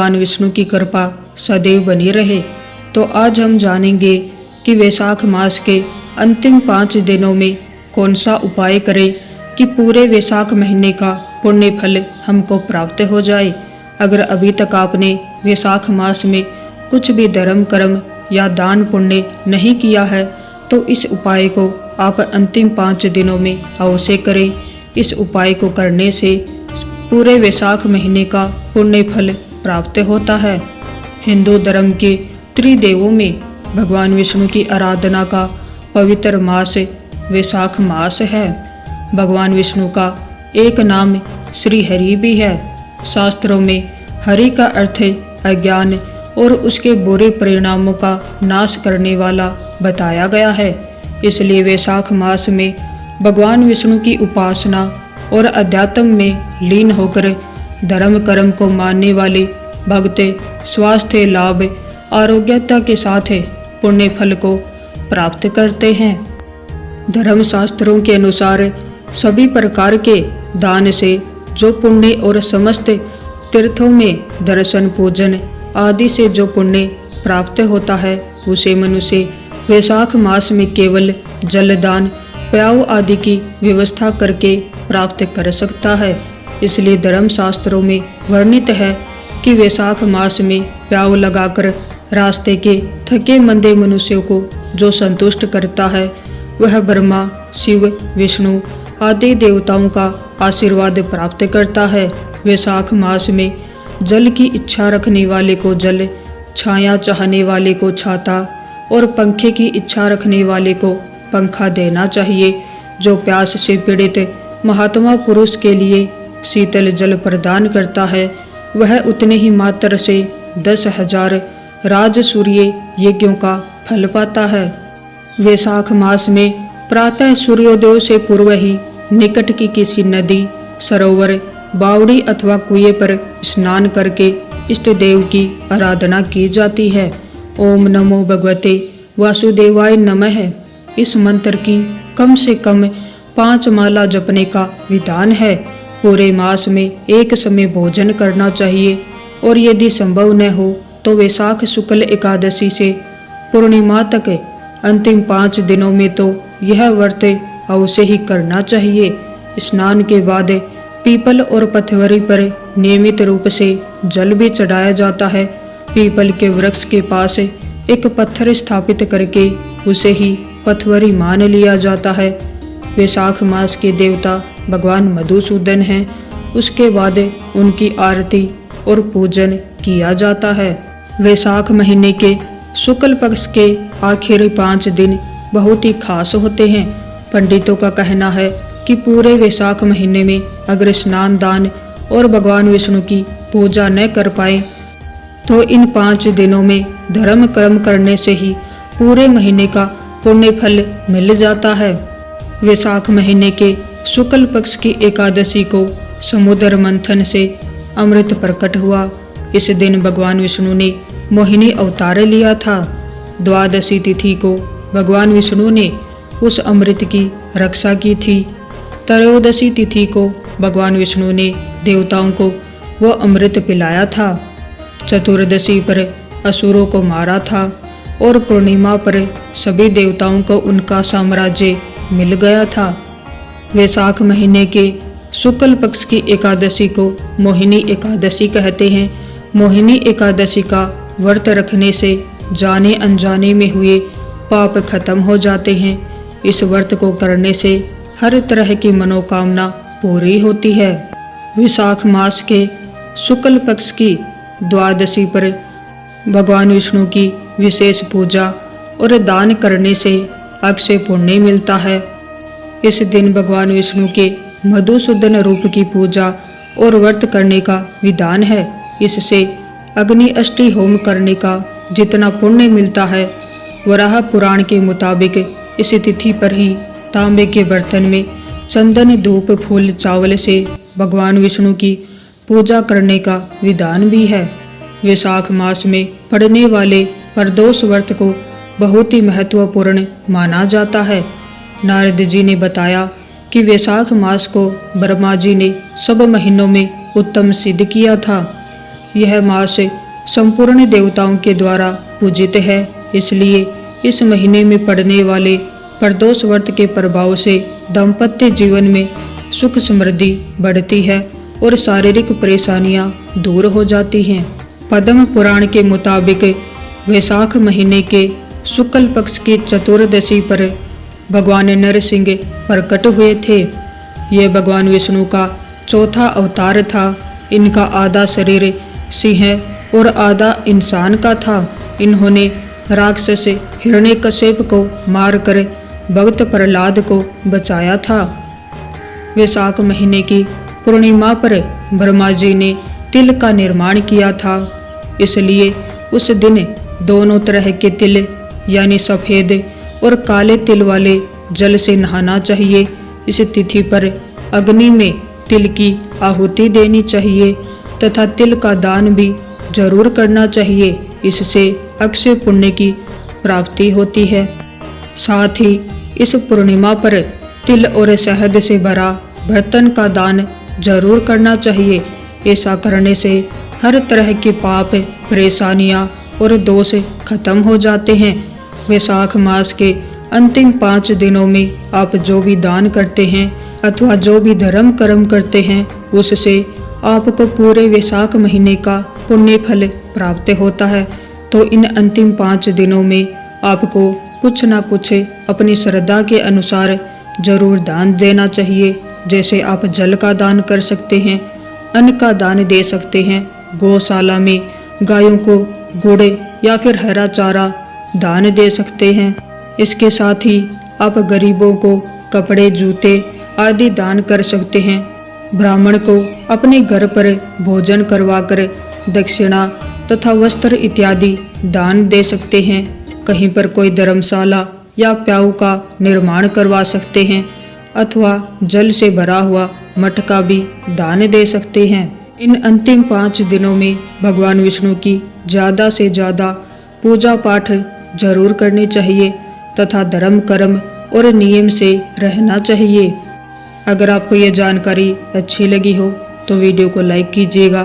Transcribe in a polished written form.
भगवान विष्णु की कृपा सदैव बनी रहे। तो आज हम जानेंगे कि वैशाख मास के अंतिम 5 दिनों में कौन सा उपाय करें कि पूरे वैशाख महीने का पुण्य फल हमको प्राप्त हो जाए। अगर अभी तक आपने वैशाख मास में कुछ भी धर्म कर्म या दान पुण्य नहीं किया है तो इस उपाय को आप अंतिम 5 दिनों में अवश्य करें। इस उपाय को करने से पूरे वैशाख महीने का पुण्य फल प्राप्त होता है। हिंदू धर्म के त्रिदेवों में भगवान विष्णु की आराधना का पवित्र मास वैशाख मास है। भगवान विष्णु का एक नाम श्री हरि भी है। शास्त्रों में हरि का अर्थ अज्ञान और उसके बुरे परिणामों का नाश करने वाला बताया गया है। इसलिए वैशाख मास में भगवान विष्णु की उपासना और अध्यात्म में लीन होकर धर्म कर्म को मानने वाले भक्त स्वास्थ्य लाभ आरोग्यता के साथ पुण्य फल को प्राप्त करते हैं। धर्म शास्त्रों के अनुसार सभी प्रकार के दान से जो पुण्य और समस्त तीर्थों में दर्शन पूजन आदि से जो पुण्य प्राप्त होता है उसे मनुष्य वैशाख मास में केवल जलदान प्याऊ आदि की व्यवस्था करके प्राप्त कर सकता है। इसलिए धर्म शास्त्रों में वर्णित है कि वैशाख मास में प्याऊ लगाकर रास्ते के थके मंदे मनुष्यों को जो संतुष्ट करता है वह ब्रह्मा शिव विष्णु आदि देवताओं का आशीर्वाद प्राप्त करता है। वैशाख मास में जल की इच्छा रखने वाले को जल, छाया चाहने वाले को छाता और पंखे की इच्छा रखने वाले को पंखा देना चाहिए। जो प्यास से पीड़ित महात्मा पुरुष के लिए शीतल जल प्रदान करता है वह उतने ही मात्र से 10,000 राजसूर्य यज्ञों का फल पाता है। वैशाख मास में प्रातः सूर्योदय से पूर्व ही निकट की किसी नदी सरोवर बावड़ी अथवा कुएं पर स्नान करके इष्ट देव की आराधना की जाती है। ओम नमो भगवते वासुदेवाय नमः इस मंत्र की कम से कम 5 माला जपने का विधान है। पूरे मास में एक समय भोजन करना चाहिए और यदि संभव न हो तो वैशाख शुक्ल एकादशी से पूर्णिमा तक अंतिम 5 दिनों में तो यह व्रत अवश्य ही करना चाहिए। स्नान के बाद पीपल और पथवरी पर नियमित रूप से जल भी चढ़ाया जाता है। पीपल के वृक्ष के पास एक पत्थर स्थापित करके उसे ही पथवरी मान लिया जाता है। वैशाख मास के देवता भगवान मधुसूदन हैं। उसके बाद उनकी आरती और पूजन किया जाता है। वैशाख महीने के शुक्ल पक्ष के आखिरी 5 दिन बहुत ही खास होते हैं। पंडितों का कहना है कि पूरे वैशाख महीने में अगर स्नान दान और भगवान विष्णु की पूजा न कर पाए तो इन 5 दिनों में धर्म कर्म करने से ही पूरे महीने का पुण्य फल मिल जाता है। वैशाख महीने के शुक्ल पक्ष की एकादशी को समुद्र मंथन से अमृत प्रकट हुआ। इस दिन भगवान विष्णु ने मोहिनी अवतार लिया था। द्वादशी तिथि को भगवान विष्णु ने उस अमृत की रक्षा की थी। त्रयोदशी तिथि को भगवान विष्णु ने देवताओं को वह अमृत पिलाया था। चतुर्दशी पर असुरों को मारा था और पूर्णिमा पर सभी देवताओं को उनका साम्राज्य मिल गया था। वैशाख महीने के शुक्ल पक्ष की एकादशी को मोहिनी एकादशी कहते हैं। मोहिनी एकादशी का व्रत रखने से जाने अनजाने में हुए पाप खत्म हो जाते हैं। इस व्रत को करने से हर तरह की मनोकामना पूरी होती है। वैशाख मास के शुक्ल पक्ष की द्वादशी पर भगवान विष्णु की विशेष पूजा और दान करने से अक्षय पुण्य मिलता है। इस दिन भगवान विष्णु के मधुसूदन रूप की पूजा और व्रत करने का विधान है। इससे अग्नि अष्टि होम करने का जितना पुण्य मिलता है वराह पुराण के मुताबिक इस तिथि पर ही तांबे के बर्तन में चंदन धूप फूल चावल से भगवान विष्णु की पूजा करने का विधान भी है। वैशाख मास में पड़ने वाले प्रदोष व्रत को बहुत ही महत्वपूर्ण माना जाता है। नारद जी ने बताया कि वैशाख मास को ब्रह्मा जी ने सब महीनों में उत्तम सिद्ध किया था। यह मास संपूर्ण देवताओं के द्वारा पूजित है, इसलिए इस महीने में पड़ने वाले प्रदोष व्रत के प्रभाव से दाम्पत्य जीवन में सुख समृद्धि बढ़ती है और शारीरिक परेशानियां दूर हो जाती हैं। पद्म पुराण के मुताबिक वैशाख महीने के शुक्ल पक्ष की चतुर्दशी पर भगवान नरसिंह प्रकट हुए थे। ये भगवान विष्णु का चौथा अवतार था। इनका आधा शरीर सिंह और आधा इंसान का था। इन्होंने राक्षस हिरण्यकश्यप को मारकर भक्त प्रहलाद को बचाया था। वैशाख महीने की पूर्णिमा पर ब्रह्मा जी ने तिल का निर्माण किया था, इसलिए उस दिन दोनों तरह के तिल यानी सफ़ेद और काले तिल वाले जल से नहाना चाहिए। इस तिथि पर अग्नि में तिल की आहुति देनी चाहिए तथा तिल का दान भी जरूर करना चाहिए। इससे अक्षय पुण्य की प्राप्ति होती है। साथ ही इस पूर्णिमा पर तिल और शहद से भरा बर्तन का दान जरूर करना चाहिए। ऐसा करने से हर तरह के पाप, परेशानियां और दोष खत्म हो जाते हैं। वैशाख मास के अंतिम 5 दिनों में आप जो भी दान करते हैं अथवा जो भी धर्म कर्म करते हैं, उससे आपको पूरे वैशाख महीने का पुण्य फल प्राप्त होता है। तो इन अंतिम 5 दिनों में आपको कुछ ना कुछ अपनी श्रद्धा के अनुसार जरूर दान देना चाहिए। जैसे आप जल का दान कर सकते हैं, अन्न का दान दे सकते हैं, गौशाला में गायों को गुड़ या फिर हरा चारा दान दे सकते हैं। इसके साथ ही आप गरीबों को कपड़े, जूते आदि दान कर सकते हैं। ब्राह्मण को अपने घर पर भोजन करवाकर दक्षिणा तथा वस्त्र इत्यादि दान दे सकते हैं। कहीं पर कोई धर्मशाला या प्याऊ का निर्माण करवा सकते हैं अथवा जल से भरा हुआ मटका भी दान दे सकते हैं। इन अंतिम 5 दिनों में भगवान विष्णु की ज़्यादा से ज़्यादा पूजा पाठ जरूर करनी चाहिए तथा धर्म कर्म और नियम से रहना चाहिए। अगर आपको ये जानकारी अच्छी लगी हो तो वीडियो को लाइक कीजिएगा